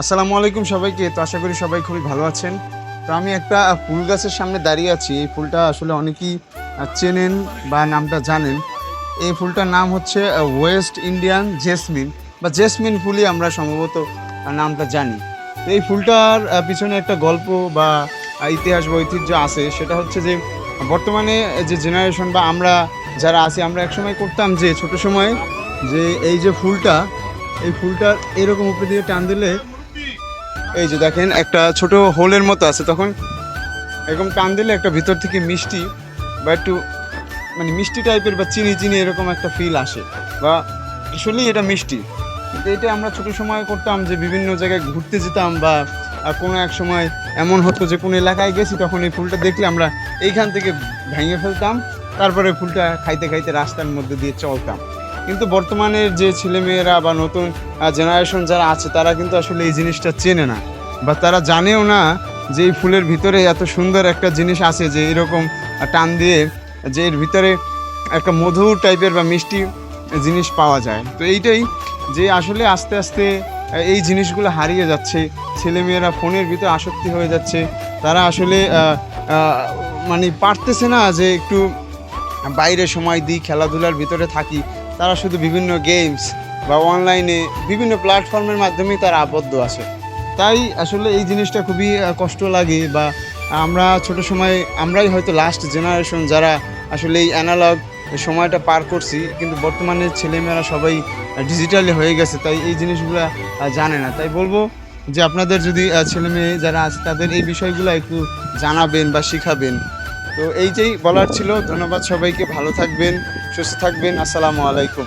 আসসালামু আলাইকুম সবাইকে। তো আশা করি সবাই খুবই ভালো আছেন। তো আমি একটা ফুল গাছের সামনে দাঁড়িয়ে আছি। এই ফুলটা আসলে অনেকেই চেনেন বা নামটা জানেন। এই ফুলটার নাম হচ্ছে ওয়েস্ট ইন্ডিয়ান জেসমিন বা জেসমিন ফুলই আমরা সম্ভবত নামটা জানি। তো এই ফুলটার পিছনে একটা গল্প বা ইতিহাস বা ঐতিহ্য আছে। সেটা হচ্ছে যে বর্তমানে যে জেনারেশন বা আমরা যারা আছি, আমরা একসময় করতাম যে ছোট সময়ে যে এই যে ফুলটা, এই ফুলটার এরকম উপরে দিয়ে টান দিলে এই যে দেখেন একটা ছোট হোলের মতো আছে, তখন এরকম টান দিলে একটা ভিতর থেকে মিষ্টি বা একটু মানে মিষ্টি টাইপের বা চিনি চিনি এরকম একটা ফিল আসে বা আসলেই এটা মিষ্টি। কিন্তু এটা আমরা ছোট সময় করতাম যে বিভিন্ন জায়গায় ঘুরতে যেতাম বা কোনো এক সময় এমন হতো যে কোনো এলাকায় গেছি, তখন এই ফুলটা দেখলে আমরা এইখান থেকে ভেঙে ফেলতাম, তারপরে ফুলটা খাইতে খাইতে রাস্তার মধ্যে দিয়ে চলতাম। কিন্তু বর্তমানের যে ছেলেমেয়েরা বা নতুন জেনারেশন যারা আছে, তারা কিন্তু আসলে এই জিনিসটা চেনে না বা তারা জানেও না যে এই ফুলের ভিতরে এত সুন্দর একটা জিনিস আছে, যে এরকম টান দিয়ে যে এর ভিতরে একটা মধুর টাইপের বা মিষ্টি জিনিস পাওয়া যায়। তো এইটাই যে আসলে আস্তে আস্তে এই জিনিসগুলো হারিয়ে যাচ্ছে। ছেলেমেয়েরা ফোনের ভিতরে আসক্তি হয়ে যাচ্ছে। তারা আসলে মানে পারতেছে না যে একটু বাইরে সময় দিই, খেলাধুলার ভিতরে থাকি। তারা শুধু বিভিন্ন গেমস বা অনলাইনে বিভিন্ন প্ল্যাটফর্মের মাধ্যমেই তারা আবদ্ধ আছে। তাই আসলে এই জিনিসটা খুবই কষ্ট লাগে বা আমরা ছোট সময় আমরাই হয়তো লাস্ট জেনারেশন যারা আসলে এই অ্যানালগ সময়টা পার করছি, কিন্তু বর্তমানে ছেলেমেয়েরা সবাই ডিজিটালি হয়ে গেছে, তাই এই জিনিসগুলো জানে না। তাই বলবো যে আপনাদের যদি ছেলে মেয়ে যারা আছে তাদের এই বিষয়গুলো একটু জানাবেন বা শিখাবেন। তো এইটাই বলার ছিল। ধন্যবাদ সবাইকে, ভালো থাকবেন, সুস্থ থাকবেন। আসসালামু আলাইকুম।